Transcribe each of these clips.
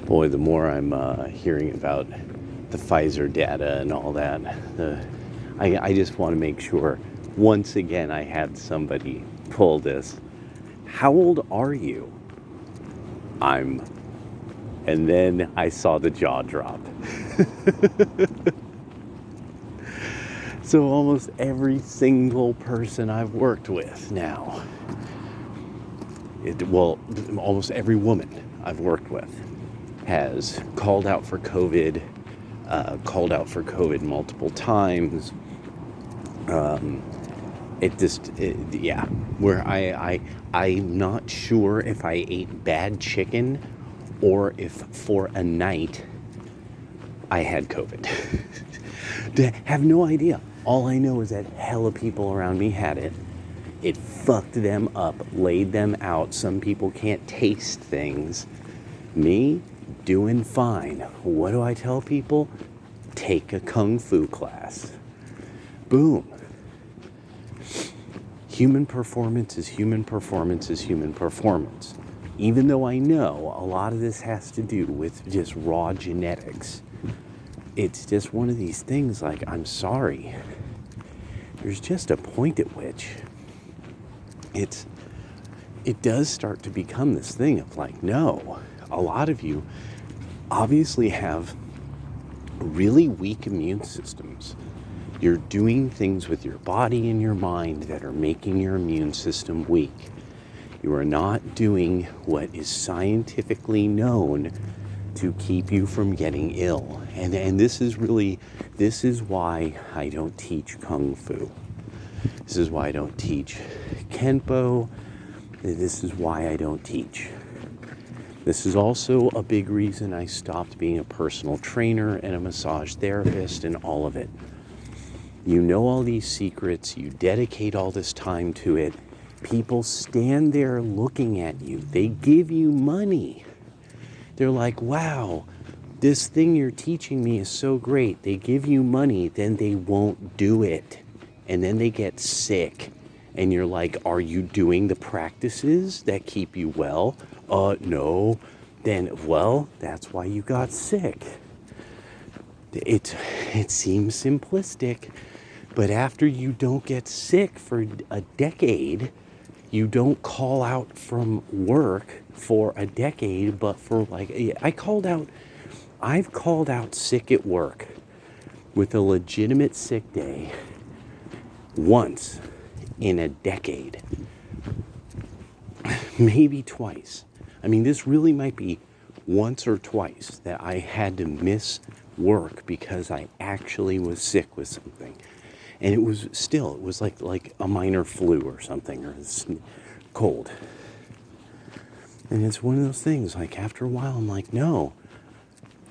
Boy, the more I'm hearing about the Pfizer data and all that, I just want to make sure, once again, I had somebody pull this. How old are you? I'm. And then I saw the jaw drop. So almost every single person I've worked with now, almost every woman I've worked with has called out for COVID, multiple times. Where I'm not sure if I ate bad chicken or if for a night I had COVID. Have no idea. All I know is that hella people around me had it. It fucked them up, laid them out. Some people can't taste things. Me, doing fine. What do I tell people? Take a kung fu class. Boom. Human performance is human performance is human performance. Even though I know a lot of this has to do with just raw genetics, it's just one of these things like, I'm sorry. There's just a point at which it does start to become this thing of like, no, a lot of you obviously have really weak immune systems. You're doing things with your body and your mind that are making your immune system weak. You are not doing what is scientifically known to keep you from getting ill. And this is why I don't teach Kung Fu. This is why I don't teach Kenpo. This is why I don't teach. This is also a big reason I stopped being a personal trainer and a massage therapist and all of it. You know all these secrets, you dedicate all this time to it. People stand there looking at you. They give you money. They're like, wow, this thing you're teaching me is so great. They give you money, then they won't do it. And then they get sick. And you're like, are you doing the practices that keep you well? No. Then, well, that's why you got sick. It seems simplistic, but after you don't get sick for a decade, you don't call out from work for a decade, but for I've called out sick at work with a legitimate sick day once in a decade, maybe twice. I mean, this really might be once or twice that I had to miss work because I actually was sick with something. And it was like a minor flu or something, or cold. And it's one of those things, like after a while, I'm like, no.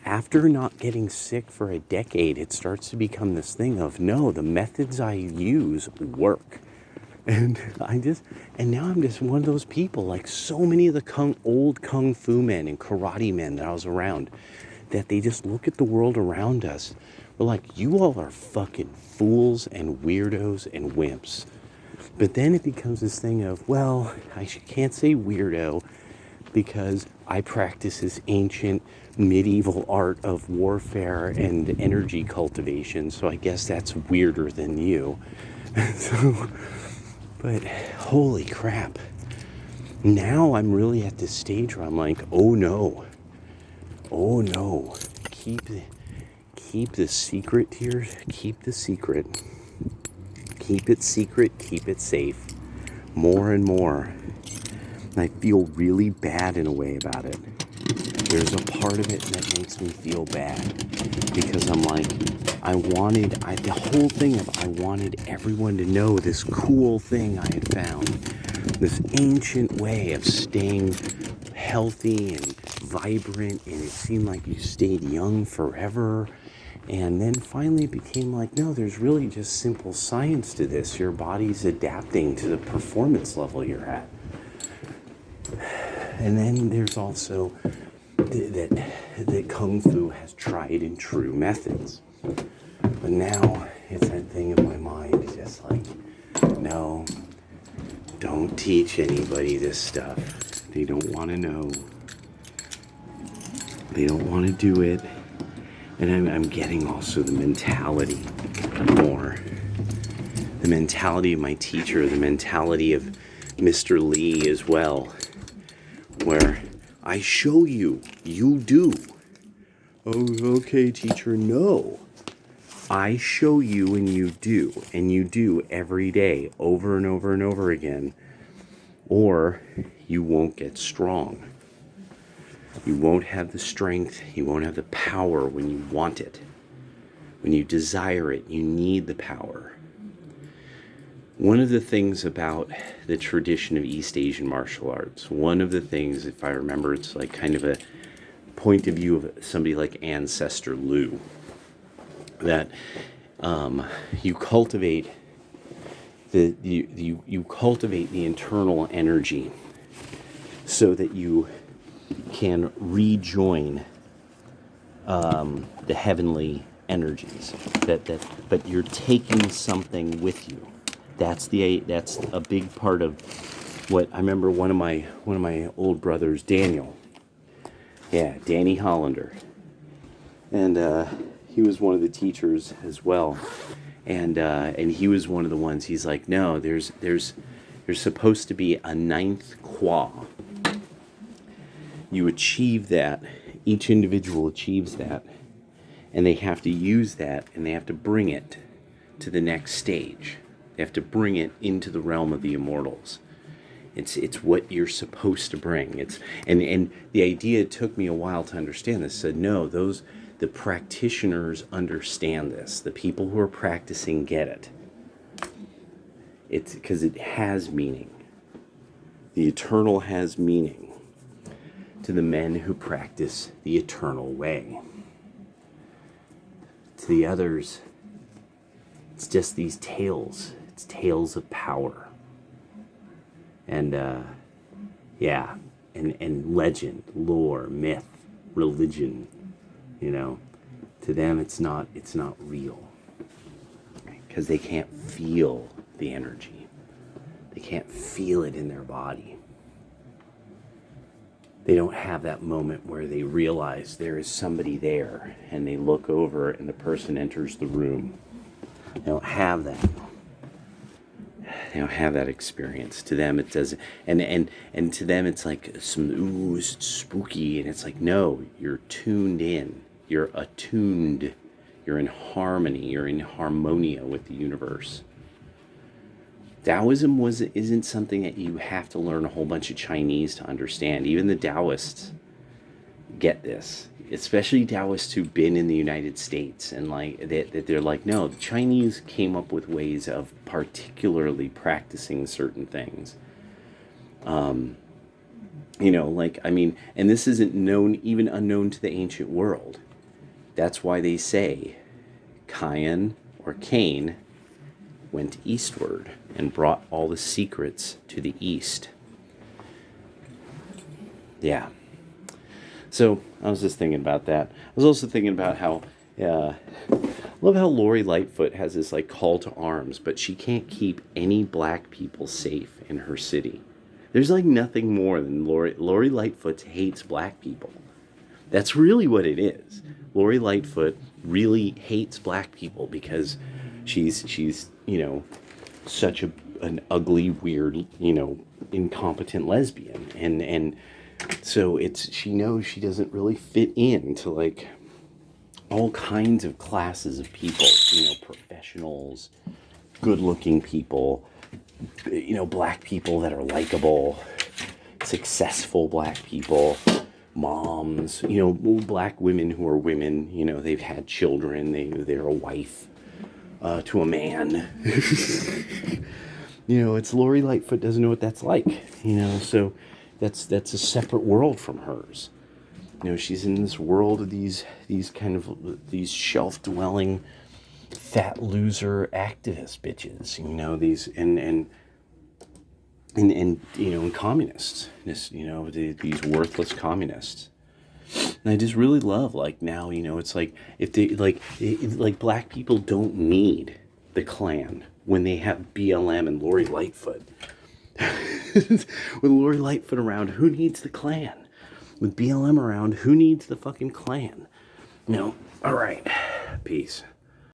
After not getting sick for a decade, it starts to become this thing of, no, the methods I use work. And now I'm just one of those people, like so many of the old kung fu men and karate men that I was around, that they just look at the world around us. We're like, you all are fucking fools and weirdos and wimps. But then it becomes this thing of, well, I can't say weirdo because I practice this ancient medieval art of warfare and energy cultivation, so I guess that's weirder than you. But holy crap. Now I'm really at this stage where I'm like, oh no, keep the secret here, keep the secret. Keep it secret, keep it safe. More and more. And I feel really bad in a way about it. There's a part of it that makes me feel bad. Because I'm like, the whole thing of I wanted everyone to know this cool thing I had found. This ancient way of staying healthy and vibrant, and it seemed like you stayed young forever. And then finally it became like, no, there's really just simple science to this. Your body's adapting to the performance level you're at. And then there's also that Kung Fu has tried and true methods. But now it's that thing in my mind, just like, no, don't teach anybody this stuff. They don't want to know. They don't want to do it. And I'm getting also the mentality more. The mentality of my teacher, the mentality of Mr. Lee as well, where I show you, you do. Oh, okay, teacher, no. I show you and you do every day, over and over and over again, or you won't get strong. You won't have the strength, you won't have the power when you want it. When you desire it, you need the power. One of the things about the tradition of East Asian martial arts, one of the things, if I remember, it's like kind of a point of view of somebody like Ancestor Lu, that you cultivate you cultivate the internal energy so that you can rejoin the heavenly energies. But you're taking something with you. That's a big part of what I remember. One of my old brothers, Daniel. Yeah, Danny Hollander, and he was one of the teachers as well, and he was one of the ones. He's like, no, there's supposed to be a ninth qua. You achieve that. Each individual achieves that, and they have to use that, and they have to bring it to the next stage. They have to bring it into the realm of the immortals. It's what you're supposed to bring. And the idea, it took me a while to understand this. Said no, the practitioners understand this. The people who are practicing get it. It's because it has meaning. The eternal has meaning to the men who practice the eternal way. To the others, it's just these tales. It's tales of power. And and legend, lore, myth, religion, to them it's not real, because they can't feel the energy. They can't feel it in their body. They don't have that moment where they realize there is somebody there, and they look over and the person enters the room. They don't have that. They don't have that experience. To them it doesn't, and to them it's like some it's spooky, and it's like, no, you're tuned in, you're attuned, you're in harmony, you're in harmonia with the universe. Taoism isn't something that you have to learn a whole bunch of Chinese to understand. Even the Taoists get this, especially Taoists who've been in the United States, and like they're like, no, the Chinese came up with ways of particularly practicing certain things. And this isn't known, even unknown to the ancient world. That's why they say Cain or Cain went eastward and brought all the secrets to the east. Yeah. So I was just thinking about that. I was also thinking about how, I love how Lori Lightfoot has this like call to arms, but she can't keep any black people safe in her city. There's like nothing more than Lori Lightfoot hates black people. That's really what it is. Lori Lightfoot really hates black people because she's such an ugly, weird, incompetent lesbian, and so she knows she doesn't really fit into like all kinds of classes of people, professionals, good-looking people, black people that are likable, successful black people, moms, black women who are women, they've had children, they're a wife to a man. It's Lori Lightfoot doesn't know what that's like, so that's a separate world from hers. She's in this world of these shelf-dwelling, fat loser activist bitches, these and communists, these worthless communists. And I just really love, now, it's like, if they, like black people don't need the Klan when they have BLM and Lori Lightfoot. With Lori Lightfoot around, who needs the Klan? With BLM around, who needs the fucking Klan? No. All right. Peace.